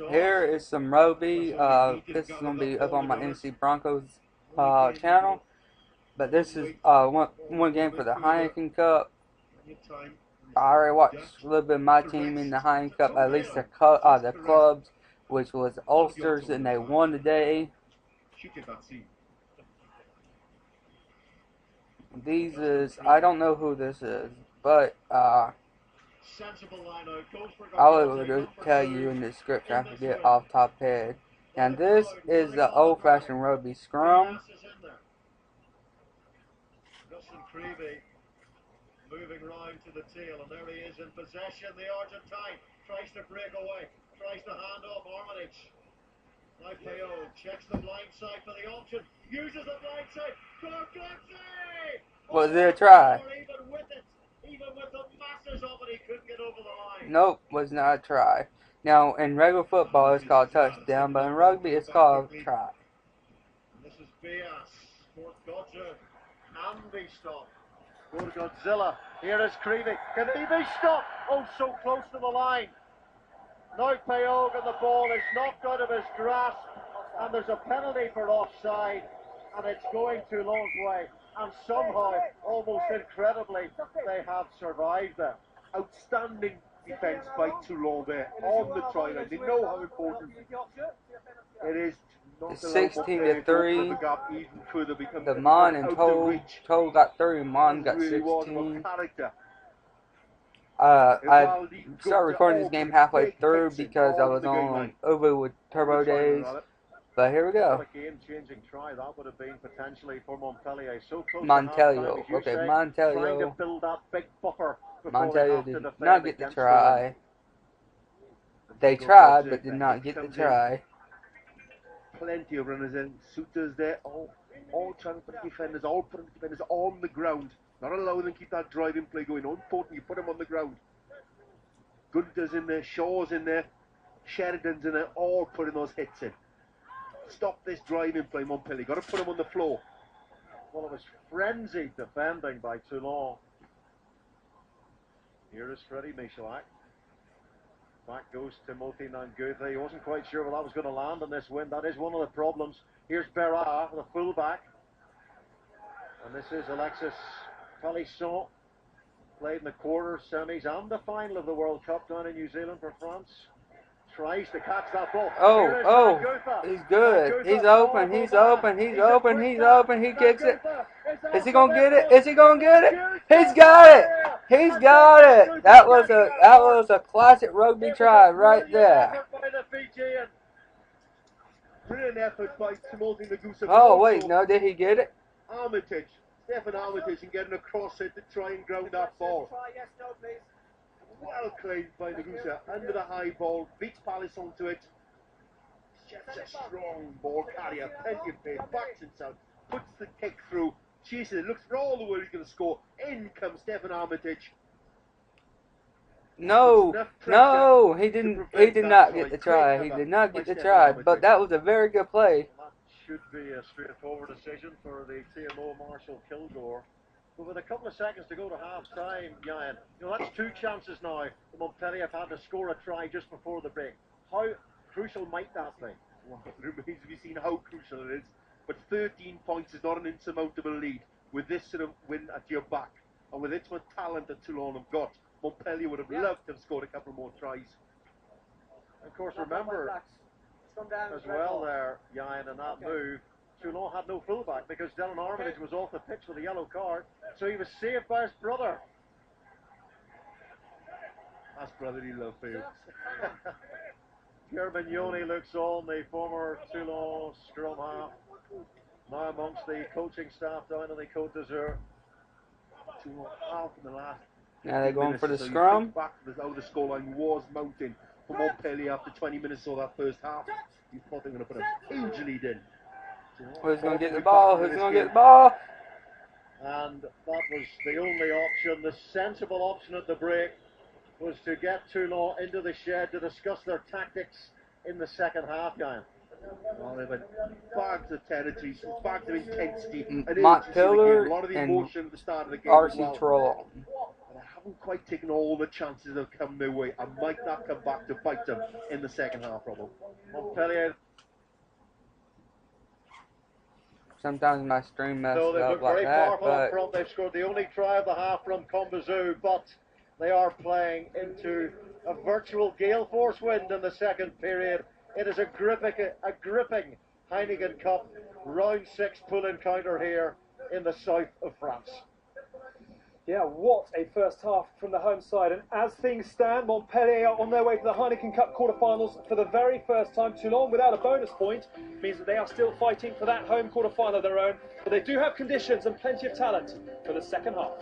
Here is some rugby. This is going to be up on my NC Broncos channel. But this is one game for the Heineken Cup. I already watched a little bit of my team in the Heineken Cup, at least the clubs, which was Ulsters, and they won today. These is, I don't know who this is, but I will tell you in the description. I forget off the top head. And this is the old-fashioned rugby scrum. Moving round to the tail, and there he is in possession. The Argentine tries to break away, tries to hand off Armitage. Now Peo checks the blind side for the option, uses the blind side. Was it a try? Even with the masses of it, he couldn't get over the line. Nope, was not a try. Now, in regular football, it's called touchdown, but in rugby, it's called try. And this is Bias, fourth Godzer, and be stopped. For Godzilla, here is Creevy. Can he be stopped? Oh, so close to the line. Now Payog, and the ball is knocked out of his grasp, and there's a penalty for offside, and it's going Toulon's way. And somehow, almost incredibly, they have survived there. Outstanding defence by Toulon there on the try line. They know how important it is. It's 16-3. The Mon and Toll got 30, Mon got 16. I started recording this game halfway through because I was on over with Turbo Days. But here we go. Game-changing try that would have been potentially for Montpellier. So close Montello. Okay, Montello. Montello did not get the try. They tried, but did not get the try. Plenty of runners in, Suitors there, all trying to put defenders, all putting defenders on the ground. Not allowing them to keep that driving play going. Important, you put them on the ground. Gunter's in there, Shaw's in there, Sheridan's in there, all putting those hits in. Stop this driving play, Montpellier. Got to put them on the floor. Well, it was frenzied defending by Toulon. Here is Freddie Michalak. Back goes Timothy Nangouthe. He wasn't quite sure whether that was going to land on this wind. That is one of the problems. Here's Berra, the fullback. And this is Alexis Palisson. Played in the quarters, semis, and the final of the World Cup down in New Zealand for France. Tries to catch that ball. Oh, he's good. He's open, he's open, he's open, he's open. He kicks it. Is he gonna get it? Is he gonna get it? He's got it. He's got it. That was a classic rugby try right there. Brilliant effort by Timothy Nagusa. Oh wait, no, did he get it? Armitage, Stefan Armitage, and getting across it to try and ground that ball. Well claimed by Nagusa, under the high ball, beats Palisson to it. Just a strong ball carrier, plenty of pace, backs himself, puts the kick through, chases it, looks for all the way he's going to score. In comes Stefan Armitage. No, no, he did not get the try. He did not get the try, but that was a very good play. That should be a straightforward decision for the TMO Marshall Kilgore. But with a couple of seconds to go to half-time, Jan, that's two chances now. The Montpellier have had to score a try just before the break. How crucial might that be? Well, it remains to be seen how crucial it is. But 13 points is not an insurmountable lead with this sort of win at your back. And with its much talent that Toulon have got, Montpellier would have loved to have scored a couple more tries. Of course, remember as well there, Jan, in that move, Toulon had no fullback because Dylan Armitage was off the pitch with a yellow card, so he was saved by his brother. That's brotherly love for you. Pierre Mignoni looks on, the former Toulon scrum half, now amongst the coaching staff down in the Côte d'Azur. Toulon half in the last. Now they're going for the scrum. Back to how the scoreline was mounting for Montpellier after 20 minutes of that first half. You thought they were going to put a huge lead in. Who's going to get the ball? Who's going to get the ball? And that was the only option. The sensible option at the break was to get Toulon into the shed to discuss their tactics in the second half, Guy. Well, they went bags of territory, bags of intensity, Montpellier a lot of the emotion at the start of the game. RC Toulon. haven't quite taken all the chances that have come their way, and might that come back to bite them in the second half, Robbo? Montpellier. Sometimes my stream messes So they've up looked like very that, powerful up but front. They've scored the only try of the half from Combazoo, but they are playing into a virtual gale force wind in the second period. It is a gripping Heineken Cup round 6 pool encounter here in the south of France. Yeah, what a first half from the home side. And as things stand, Montpellier are on their way to the Heineken Cup quarterfinals for the very first time. Toulon, without a bonus point, means that they are still fighting for that home quarterfinal of their own. But they do have conditions and plenty of talent for the second half.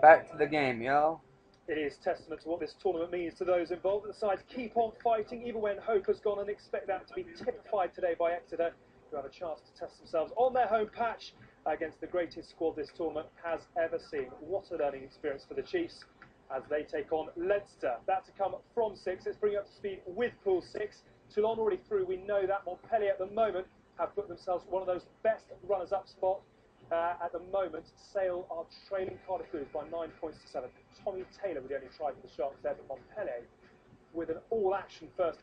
back to the game, y'all. It is testament to what this tournament means to those involved. The sides keep on fighting, even when hope has gone, and expect that to be typified today by Exeter, who have a chance to test themselves on their home patch against the greatest squad this tournament has ever seen. What a learning experience for the Chiefs as they take on Leinster. That to come from 6. Let's bring you up to speed with Pool 6. Toulon already through. We know that Montpellier at the moment have put themselves one of those best runners-up spot. At the moment, Sale are trailing Cardiff Blues by 9 points to 7. Tommy Taylor with the only try for the Sharks there, but Montpellier with an all-action first.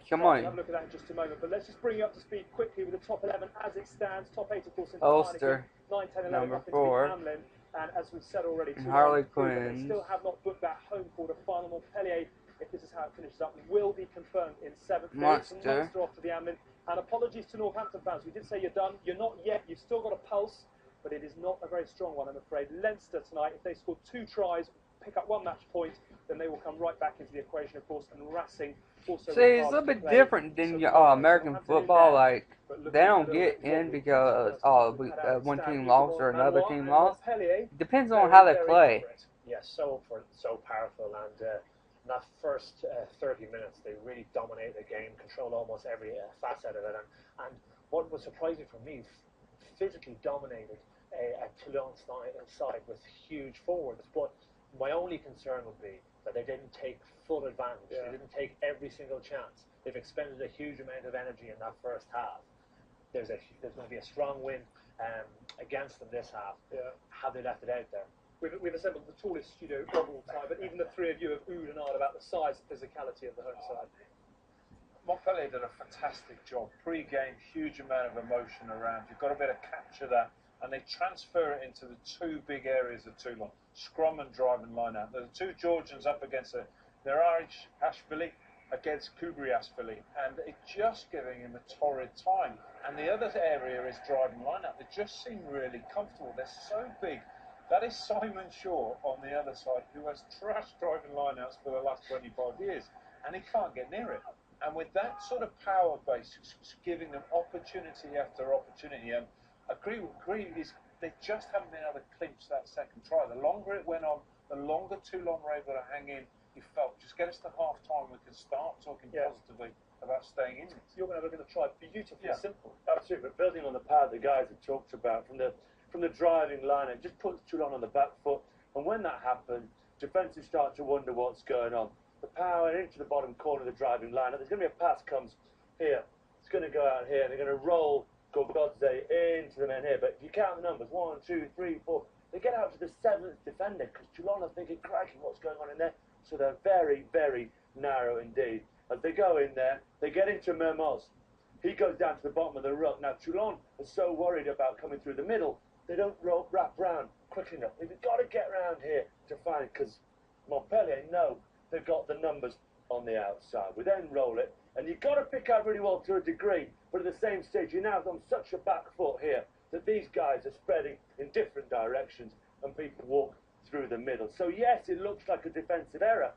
Come on. We'll have a look at that in just a moment, but let's just bring you up to speed quickly with the top 11 as it stands. Top 8, of course, in Ulster, 9, 10, 11, number up into 4. the Hamlin. And as we've said already, And Harley they Quinn. still have not booked that home quarter final. Montpellier, if this is how it finishes up, will be confirmed in 7th. Munster off to the Hamlin. And apologies to Northampton fans. We did say you're done. You're not yet. You've still got a pulse, but it is not a very strong one, I'm afraid. Leinster tonight, if they score 2 tries, pick up 1 match point, then they will come right back into the equation, of course. And Racing also. See, it's a little bit different than American football. Like, they don't get in because one team lost or another team lost. It depends on how they play. Yes, so powerful, and in that first 30 minutes, they really dominated the game, controlled almost every facet of it, and what was surprising for me, physically dominated a Toulon side with huge forwards. But my only concern would be that they didn't take full advantage. They didn't take every single chance. They've expended a huge amount of energy in that first half. There's going to be a strong win against them this half. Have they left it out there? We've assembled the tallest studio of all time, but even the 3 of you have oohed and ahed about the size and physicality of the home side. Montpellier did a fantastic job. Pre-game, huge amount of emotion around. You've got to be able to capture that, and they transfer it into the 2 big areas of Toulon, scrum and driving line-out. The 2 Georgians up against their Irish Ashvili against Kubri Ashvili, and it's just giving him a torrid time. And the other area is driving line-out. They just seem really comfortable. They're so big. That is Simon Shaw on the other side, who has trashed driving lineouts for the last 25 years, and he can't get near it. And with that sort of power base, it's giving them opportunity after opportunity. Agree is they just haven't been able to clinch that second try. The longer it went on, the longer Toulon were able to hang in. You felt, just get us to half time, we can start talking positively about staying in it. You're going to try beautifully simple. Absolutely, but building on the power the guys have talked about from the driving line, it just puts Toulon on the back foot, and when that happens, defences start to wonder what's going on. The power into the bottom corner of the driving line, there's going to be a pass comes here, it's going to go out here, and they're going to roll Godze into the men here, but if you count the numbers, 1, 2, 3, 4, they get out to the 7th defender, because Toulon are thinking, crikey, what's going on in there? So they're very, very narrow indeed. As they go in there, they get into Mermoz. He goes down to the bottom of the ruck. Now Toulon are so worried about coming through the middle, they don't wrap round quickly enough. They've got to get round here to find, because Montpellier know they've got the numbers on the outside. We then roll it, and you've got to pick out really well to a degree, but at the same stage, you're now on such a back foot here that these guys are spreading in different directions, and people walk through the middle. So yes, it looks like a defensive error,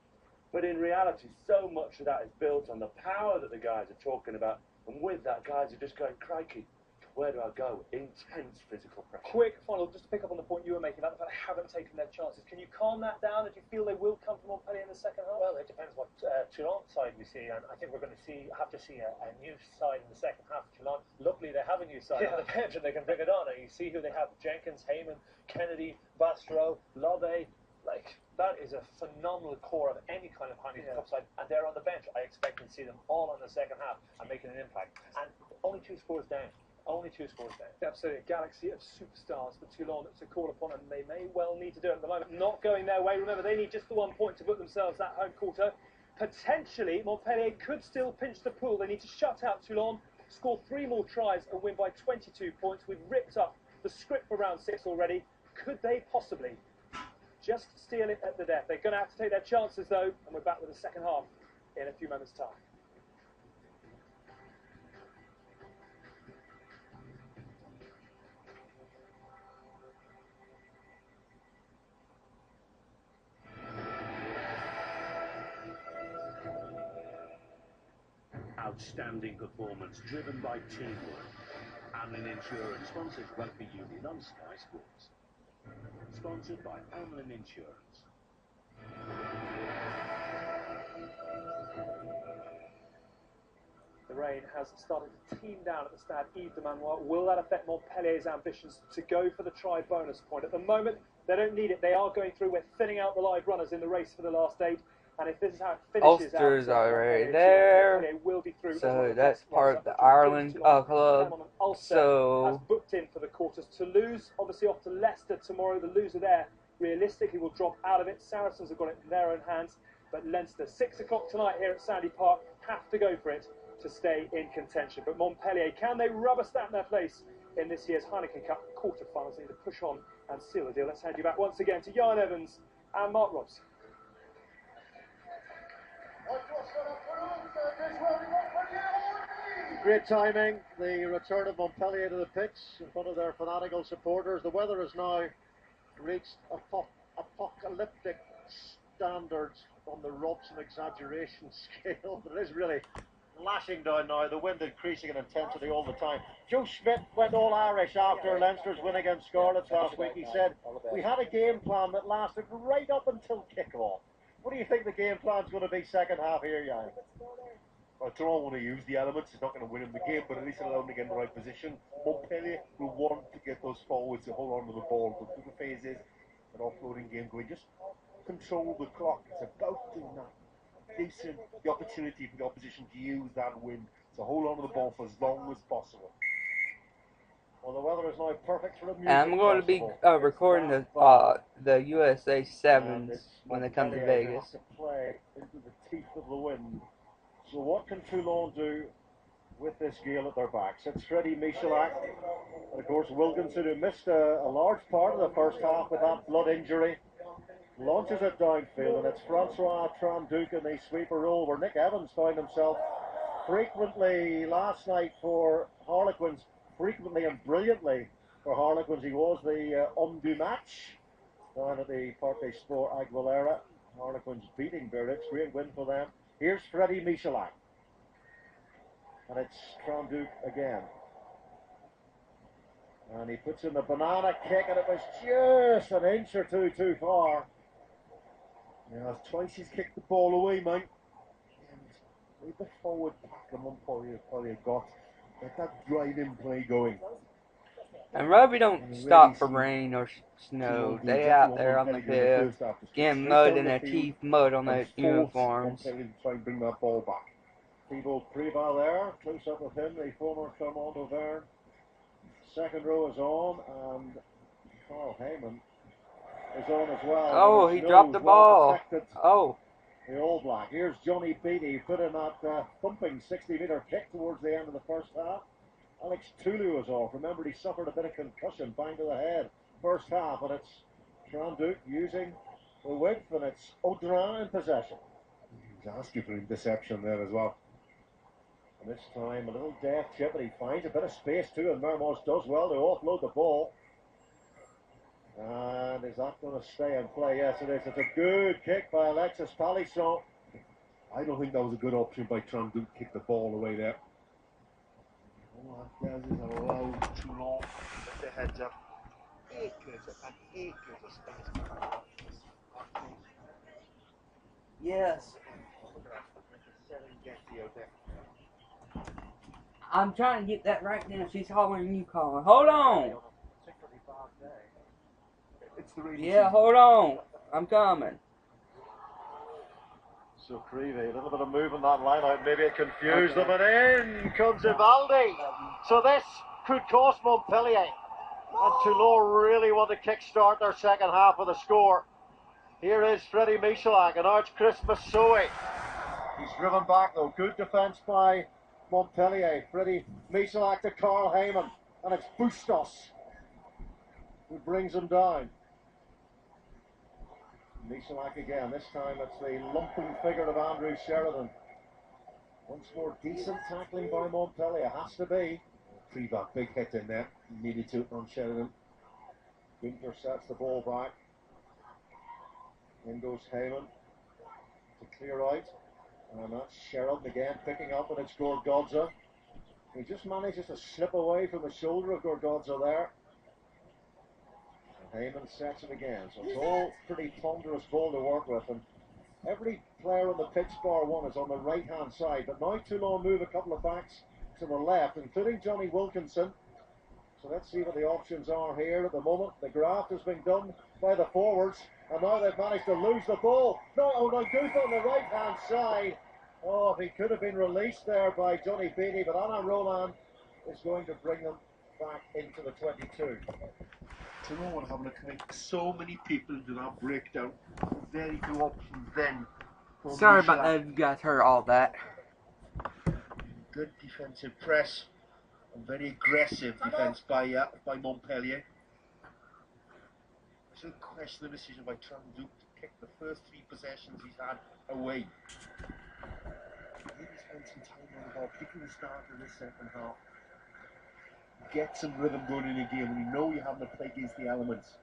but in reality, so much of that is built on the power that the guys are talking about, and with that, guys are just going, crikey, where do I go? Intense physical pressure. Quick final, just to pick up on the point you were making about the fact they haven't taken their chances. Can you calm that down? Do you feel they will come from Montpellier in the second half? Well, it depends what Toulon side we see, and I think we're going to have to see a new side in the second half of Toulon. Luckily, they have a new side on the bench, and they can bring it on. And you see who they have: Jenkins, Heyman, Kennedy, Bastro, Lobe. Like, that is a phenomenal core of any kind of Heineken Cup side, and they're on the bench. I expect to see them all in the second half and making an impact. And only 2 scores down. Only 2 scores down. Absolutely, a galaxy of superstars for Toulon to call upon, and they may well need to do it at the moment. Not going their way. Remember, they need just the 1 point to put themselves that home quarter. Potentially, Montpellier could still pinch the pool. They need to shut out Toulon, score 3 more tries, and win by 22 points. We've ripped up the script for round 6 already. Could they possibly just steal it at the death? They're going to have to take their chances, though, and we're back with the second half in a few moments' time. Outstanding performance driven by teamwork. Amlin Insurance sponsors Rugby Union on Sky Sports. Sponsored by Amlin Insurance. The rain has started to team down at the Stade Yves de Manoir. Will that affect Montpellier's ambitions to go for the try bonus point? At the moment, they don't need it. They are going through. We're thinning out the live runners in the race for the last 8. And if this is how it finishes, Ulster's already there, will be through. so that's part of the Ireland club. So has booked in for the quarters. Toulouse, obviously off to Leicester tomorrow. The loser there realistically will drop out of it. Saracens have got it in their own hands, but Leinster 6 o'clock tonight here at Sandy Park have to go for it to stay in contention. But Montpellier, can they rubber stamp their place in this year's Heineken Cup quarterfinals? They need to push on and seal the deal. Let's hand you back once again to Jan Evans and Mark Robson. Great timing, the return of Montpellier to the pitch in front of their fanatical supporters. The weather has now reached apocalyptic standards on the Robson exaggeration scale. It is really lashing down now, the wind increasing in intensity all the time. Joe Schmidt went all Irish after Leinster's win against Scarlets last week. He said, "We had a game plan that lasted right up until kick-off." What do you think the game plan's going to be second half here, Jan? Well, Toulon want to use the elements. It's not going to win in the game, but at least allow them to get in the right position. Montpellier will want to get those forwards to hold on to the ball. Go through the phases, an offloading game going. Just control the clock. It's about doing that. Facing the opportunity for the opposition to use that wind to hold on to the ball for as long as possible. Well, the weather is now perfect for a music and I'm going to be recording the USA Sevens when they come to Vegas. To play into the teeth of the wind. So what can Toulon do with this gale at their backs? It's Freddie Michalak, and of course Wilkinson, who missed a large part of the first half with that blood injury, launches it downfield, and it's Francois Tranduc in the sweeper role, where Nick Evans found himself frequently last night for Harlequins, frequently and brilliantly for Harlequins. He was the homme du match down at the Parc des Sports Aguilera. Harlequins beating Biarritz, great win for them. Here's Freddie Michalak, and it's Tranduc again, and he puts in the banana kick, and it was just an inch or two too far. Yeah, twice he's kicked the ball away, mate. And with the forward pack the Montpellier got, get that driving play going. And rugby don't stop for rain or snow. They out there on the pitch, getting mud in their teeth, mud on their uniforms. Try and bring that ball back. Thibault Preval there, close up with him, the former Clermont Auvergne. Second row is on, and Carl Heyman is on as well. Oh, he dropped the ball. Oh. The All Black. Here's Johnny Beattie, put in that thumping 60-metre kick towards the end of the first half. Alex Toulon was off. Remember, he suffered a bit of concussion, bang to the head, first half, and it's Tranduc using the width, and it's Audrin in possession. He's asking for interception there as well. And this time, a little deft chip, but he finds a bit of space too, and Mermoz does well to offload the ball. And is that going to stay in play? Yes, it is. It's a good kick by Alexis Palisson. I don't think that was a good option by Tranduc to kick the ball away there. All that does is allow Toulon with the heads up. Acres and acres of space. Yes. I'm trying to get that right now. She's hollering, you calling. Hold on. It's the rainy Yeah, season. hold on. I'm coming. So Creevy, a little bit of move in that line out, maybe it confused them, and in comes Ivaldi. So this could cost Montpellier, and Toulon really want to kick-start their second half with a score. Here is Freddie Michalak, and now it's Chris Massoui. He's driven back though, good defence by Montpellier. Freddie Michalak to Carl Heyman, and it's Bustos who brings him down. Michalak again, this time it's the lumping figure of Andrew Sheridan. Once more decent tackling by Montpellier, has to be. Pre-back, big hit in there. Needed to on Sheridan. Günther sets the ball back. In goes Heyman to clear out. And that's Sheridan again picking up, and it's Gorgodza. He just manages to slip away from the shoulder of Gorgodza there. Heyman sets it again, so it's all pretty ponderous ball to work with, and every player on the pitch bar one is on the right hand side, but now Toulon move a couple of backs to the left, including Johnny Wilkinson. So let's see what the options are here at the moment. The graft has been done by the forwards, and now they've managed to lose the ball. No, Guth on the right hand side. Oh, he could have been released there by Johnny Beattie, but Anna Roland is going to bring them back into the 22. Toulon were having to connect so many people into that breakdown. Very few options then. Sorry about that if you guys heard all that. Good defensive press and very aggressive defence by Montpellier. I should question the decision by Tranduc to pick the first 3 possessions he's had away. Maybe spend some time on the ball, particularly the start of this second half. Get some rhythm going in a game when you know you haven't to play against the elements.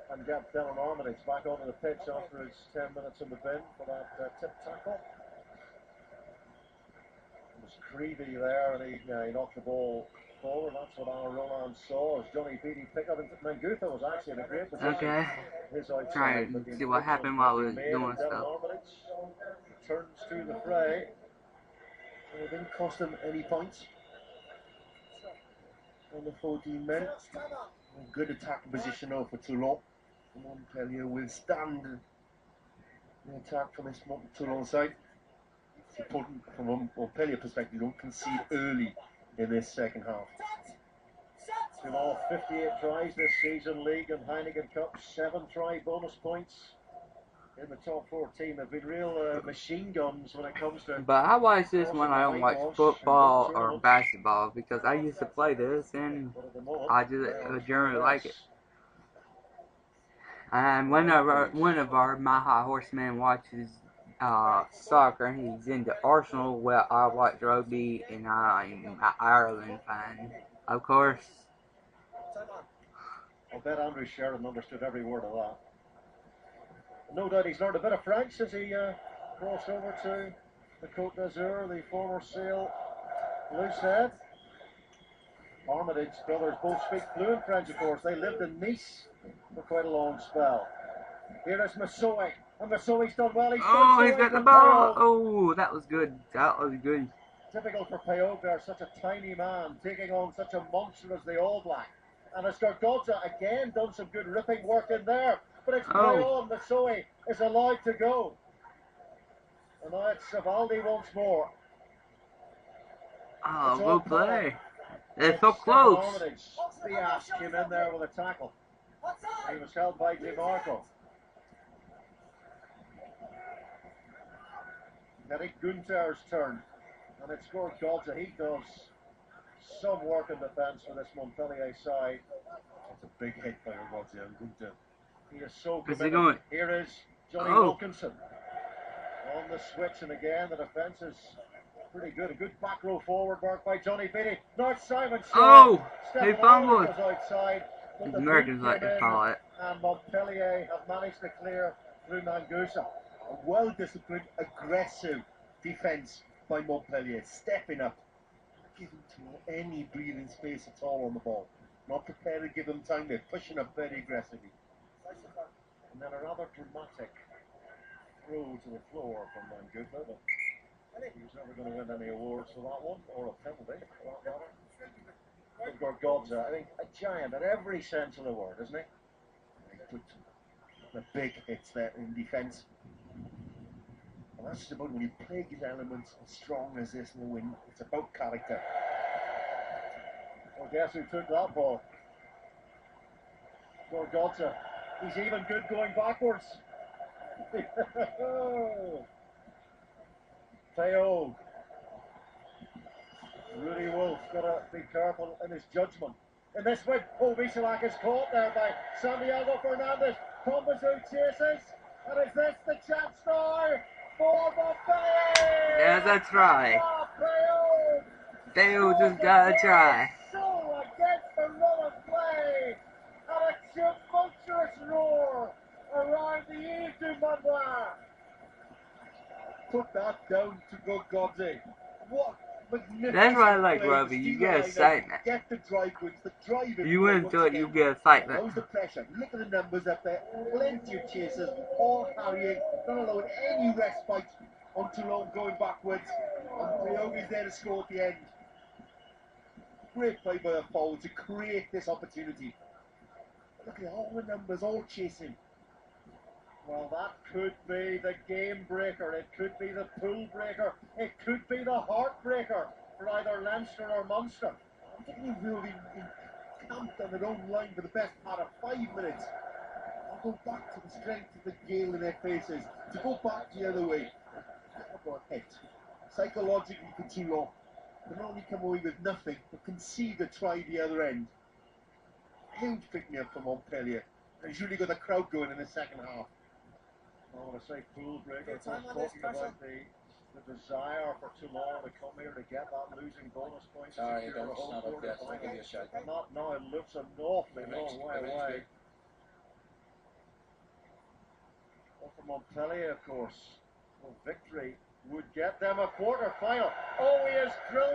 And get Dylan Armitage back onto the pitch after his 10 minutes in the bin for that tip tackle. It was Creevy there, and he knocked the ball forward. That's what Anna Roland saw as Johnny Beattie picked up. Mangutha was actually in a great position. Okay. His outside, Trying to see what happened while we were doing stuff. Armitage returns to the fray. It didn't cost him any points. On the 14 men. Good attacking position now for Toulon. Montpellier will stand the attack from this Toulon side. It's important from a Montpellier perspective, don't concede early in this second half. Toulon 58 tries this season, League and Heineken Cup, 7 try bonus points. In the top 14, they've been real machine guns when it comes to. But I watch this when I don't watch football or basketball, because I used to play this and I just generally like it. And one of our My High Horsemen watches soccer, and he's into Arsenal. Well, I watch rugby, and I'm an Ireland fan, of course. I'll bet Andrew Sheridan understood every word of that. No doubt he's learned a bit of French since he crossed over to the Côte d'Azur, the former Sale Loosehead. Armitage brothers both speak fluent French, of course. They lived in Nice for quite a long spell. Here is Massoui, and Massoui's done well. He's got the ball. Oh, that was good. That was good. Typical for Payot, they're such a tiny man taking on such a monster as the All Black. And as Gorgodza again done some good ripping work in there. But it's Payot, and Massoui is allowed to go. And now it's Ivaldi once more. Oh, good play. They're so close. Diaz came in there with a tackle. He was held by DeMarco. Eric Günther's turn. And it's Gorgodza. He does some work in defence for this Montpellier side. It's a big hit by Gorgodza and Günther. He is so Is committed. he going? Here is Johnny Wilkinson on the switch, and again the defence is pretty good. A good back row forward work by Johnny Beattie. Now Simon Shaw. He fumbled. Outside, The Americans like to call it. And Montpellier have managed to clear through Mangusa. A well-disciplined, aggressive defence by Montpellier, stepping up, giving to any breathing space at all on the ball. Not prepared to give them time, they're pushing up very aggressively. And then a rather dramatic throw to the floor from Mangusa, but he was never going to win any awards for that one, or a penalty for that matter. Gorgodza, I think a giant in every sense of the word, isn't he? He put The big hits there in defence. And that's just about when you play good elements as strong as this in the win. It's about character. Well, guess who took that ball? Gorgotza. He's even good going backwards. Teo. Rudy Wolf got to be careful in his judgment. In this win, Visalak is caught there by Santiago Fernandez. Combazu chases. And is this the chance now for Montpellier? There's a try. Theo just got a try. So against the run of play. And a tumultuous roar around the Ile du Manoir. Put that down to Gorgotza. What magnificent That's why I like play. rugby. You get Steal line excitement. out, get the drive wins, the driving. You wouldn't do it, you get excitement. How's the pressure? Look at the numbers up there. Plenty of chasers, all harrying, not allowing any respite on Toulon going backwards. And Briogu's there to score at the end. Great play by the forward to create this opportunity. Look at all the numbers, all chasing. Well, that could be the game breaker. It could be the pool breaker. It could be the heartbreaker for either Leinster or Munster. I'm thinking we'll be camped on their own line for the best part of 5 minutes. I'll go back to the strength of the gale in their faces, to go back the other way. What a hit. Psychologically for Toulon, they not only come away with nothing, but concede a try the other end. Huge pick-me-up for Montpellier. He's really got the crowd going in the second half. Oh, when I say pool breaker, I'm talking about the desire for Toulon to come here to get that losing bonus point. Not now, it looks an awfully long way away. Well, for Montpellier, of course, well, victory would get them a quarter final. Oh, he is drilled.